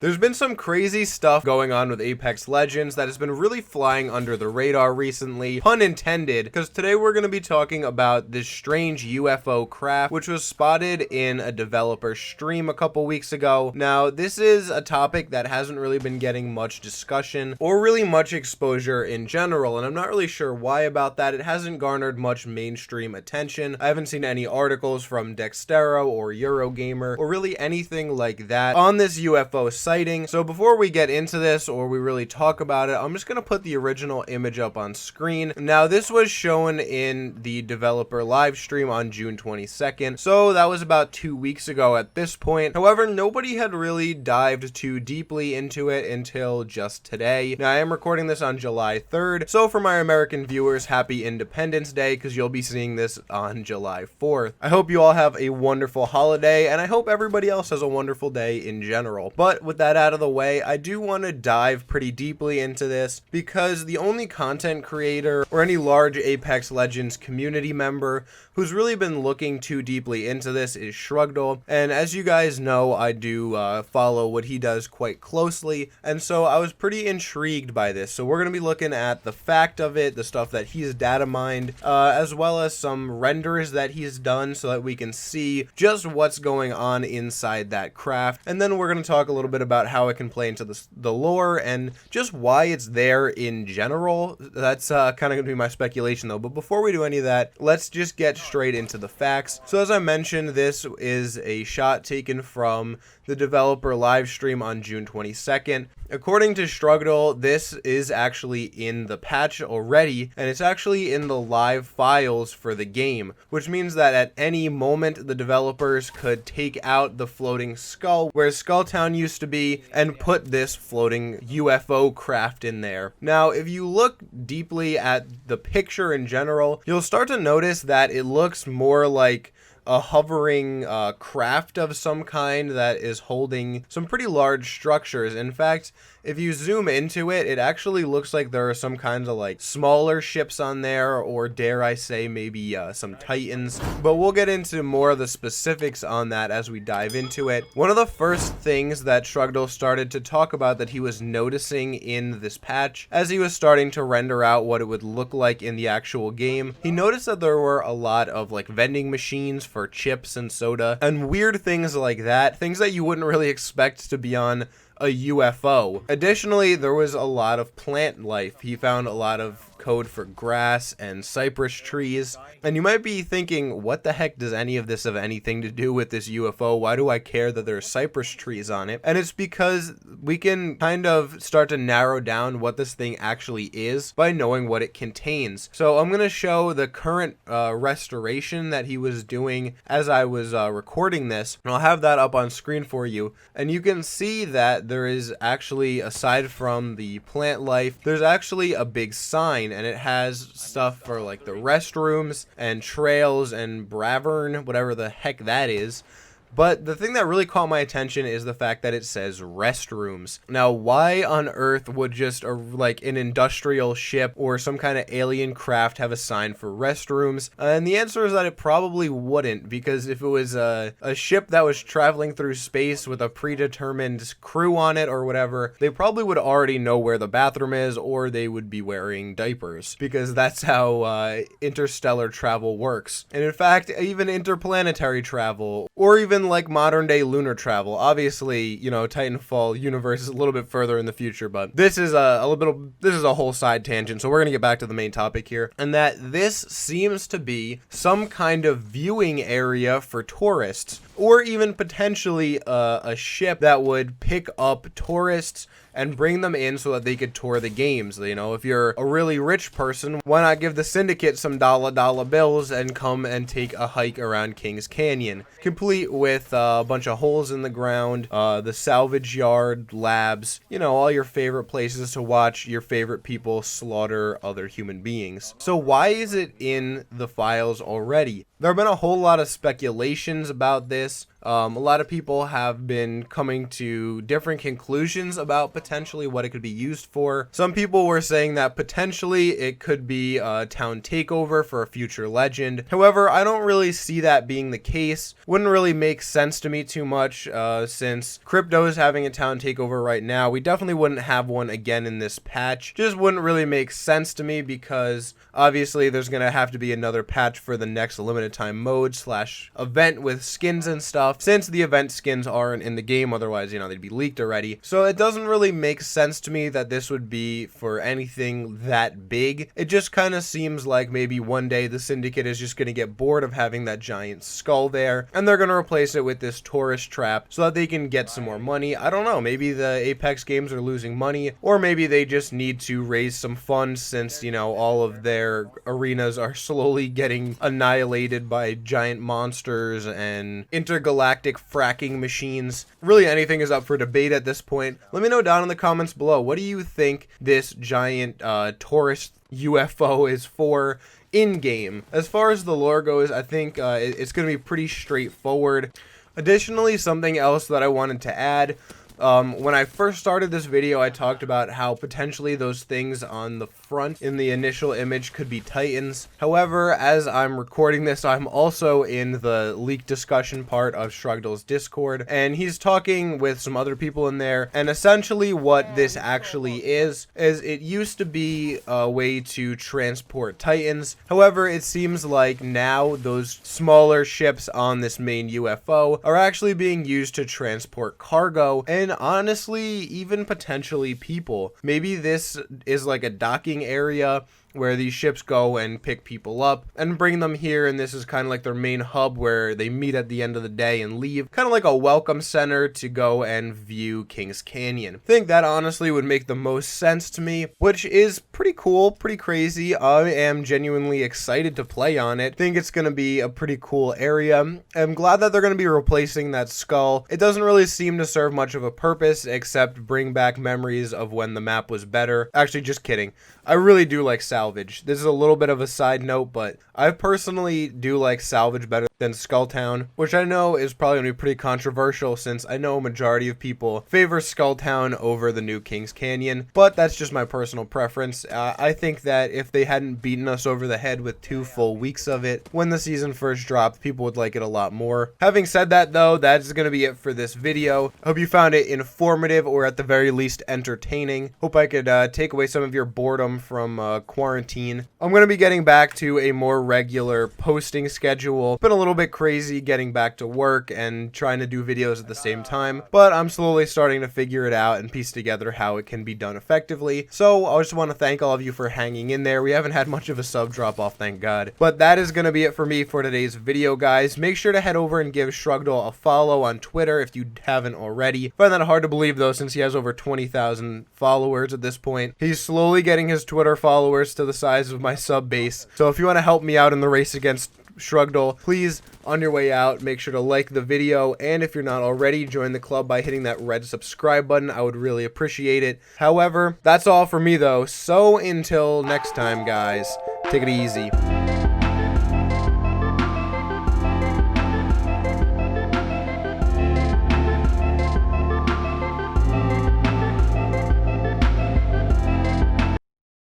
There's been some crazy stuff going on with Apex Legends that has been really flying under the radar recently, pun intended, because today we're going to be talking about this strange UFO craft which was spotted in a developer stream a couple weeks ago. Now, this is a topic that hasn't really been getting much discussion or really much exposure in general, and I'm not really sure why about that. It hasn't garnered much mainstream attention. I haven't seen any articles from Dextero or Eurogamer or really anything like that on this UFO sighting. So before we get into this or we really talk about it, I'm just going to put the original image up on screen. Now, this was shown in the developer live stream on June 22nd, so that was about 2 weeks ago at this point. However, nobody had really dived too deeply into it until just today. Now, I am recording this on July 3rd, so for my American viewers, happy Independence Day, because you'll be seeing this on July 4th. I hope you all have a wonderful holiday, and I hope everybody else has a wonderful day in general. But with that out of the way, I do want to dive pretty deeply into this because the only content creator or any large Apex Legends community member who's really been looking too deeply into this is Shrugdle, and as you guys know, I do follow what he does quite closely, and so I was pretty intrigued by this. So we're going to be looking at the fact of it, the stuff that he's data mined, as well as some renders that he's done so that we can see just what's going on inside that craft, and then we're going to talk a little bit about how it can play into the lore and just why it's there in general. That's kind of going to be my speculation though, but before we do any of that, let's just get straight into the facts. So as I mentioned, this is a shot taken from the developer live stream on June 22nd. According to Shrugdle, this is actually in the patch already, and it's actually in the live files for the game, which means that at any moment the developers could take out the floating skull where Skulltown used to be and put this floating UFO craft in there. Now, if you look deeply at the picture in general, you'll start to notice that it looks more like a hovering craft of some kind that is holding some pretty large structures. In fact, if you zoom into it, it actually looks like there are some kinds of like smaller ships on there, or dare I say maybe some Titans, but we'll get into more of the specifics on that as we dive into it. One of the first things that Shrugdle started to talk about that he was noticing in this patch as he was starting to render out what it would look like in the actual game, he noticed that there were a lot of like vending machines for chips and soda and weird things like that, things that you wouldn't really expect to be on a UFO. Additionally, there was a lot of plant life. He found a lot of code for grass and cypress trees. And you might be thinking, what the heck does any of this have anything to do with this UFO? Why do I care that there's cypress trees on it? And it's because we can kind of start to narrow down what this thing actually is by knowing what it contains. So I'm going to show the current restoration that he was doing as I was recording this, and I'll have that up on screen for you. And you can see that there is actually, aside from the plant life, there's actually a big sign, and it has stuff for like the restrooms and trails and Bravern, whatever the heck that is. But the thing that really caught my attention is the fact that it says restrooms. Now, why on earth would just like an industrial ship or some kind of alien craft have a sign for restrooms? And the answer is that it probably wouldn't, because if it was a ship that was traveling through space with a predetermined crew on it or whatever, they probably would already know where the bathroom is, or they would be wearing diapers, because that's how interstellar travel works. And in fact, even interplanetary travel, or even like modern day lunar travel. Obviously, you know, Titanfall universe is a little bit further in the future, but this is this is a whole side tangent, so we're gonna get back to the main topic here, and that this seems to be some kind of viewing area for tourists, or even potentially a ship that would pick up tourists and bring them in so that they could tour the games. You know, if you're a really rich person, why not give the syndicate some dollar bills and come and take a hike around Kings Canyon, complete with a bunch of holes in the ground, the salvage yard, labs, you know, all your favorite places to watch your favorite people slaughter other human beings. So why is it in the files already? There have been a whole lot of speculations about this. A lot of people have been coming to different conclusions about potentially what it could be used for. Some people were saying that potentially it could be a town takeover for a future legend. However, I don't really see that being the case. Wouldn't really make sense to me too much since Crypto is having a town takeover right now. We definitely wouldn't have one again in this patch. Just wouldn't really make sense to me because obviously there's going to have to be another patch for the next limited time mode / event with skins and stuff, since the event skins aren't in the game. Otherwise, you know, they'd be leaked already. So it doesn't really make sense to me that this would be for anything that big. It just kind of seems like maybe one day the Syndicate is just going to get bored of having that giant skull there, and they're going to replace it with this tourist trap so that they can get some more money. I don't know, maybe the Apex games are losing money, or maybe they just need to raise some funds since, you know, all of their arenas are slowly getting annihilated by giant monsters and intergalactic fracking machines. Really, anything is up for debate at this point. Let me know down in the comments below, what do you think this giant tourist UFO is for in-game? As far as the lore goes, I think it's going to be pretty straightforward. Additionally, something else that I wanted to add, when I first started this video, I talked about how potentially those things on the front in the initial image could be Titans. However, as I'm recording this, I'm also in the leak discussion part of Shrugdle's Discord, and he's talking with some other people in there, and essentially what this actually is it used to be a way to transport Titans. However, it seems like now those smaller ships on this main UFO are actually being used to transport cargo, and honestly, even potentially people. Maybe this is like a docking area where these ships go and pick people up and bring them here, and this is kind of like their main hub where they meet at the end of the day and leave. Kind of like a welcome center to go and view Kings Canyon. I think that honestly would make the most sense to me, which is pretty cool, pretty crazy. I am genuinely excited to play on it. I think it's going to be a pretty cool area. I'm glad that they're going to be replacing that skull. It doesn't really seem to serve much of a purpose except bring back memories of when the map was better. Actually, just kidding. I really do like Salvage. This is a little bit of a side note, but I personally do like Salvage better than Skulltown, which I know is probably going to be pretty controversial since I know a majority of people favor Skulltown over the new Kings Canyon, but that's just my personal preference. I think that if they hadn't beaten us over the head with 2 full weeks of it when the season first dropped, people would like it a lot more. Having said that though, that's going to be it for this video. I hope you found it informative or at the very least entertaining. Hope I could take away some of your boredom from quarantine. I'm going to be getting back to a more regular posting schedule. Been a little bit crazy getting back to work and trying to do videos at the same time, but I'm slowly starting to figure it out and piece together how it can be done effectively. So I just want to thank all of you for hanging in there. We haven't had much of a sub drop off, thank God. But that is going to be it for me for today's video, guys. Make sure to head over and give Shrugdle a follow on Twitter if you haven't already. I find that hard to believe though, since he has over 20,000 followers at this point. He's slowly getting his Twitter followers to the size of my sub base. So if you want to help me out in the race against Shrugdle, please, on your way out, make sure to like the video, and if you're not already, join the club by hitting that red subscribe button. I would really appreciate it. However, that's all for me though, so until next time, guys, take it easy.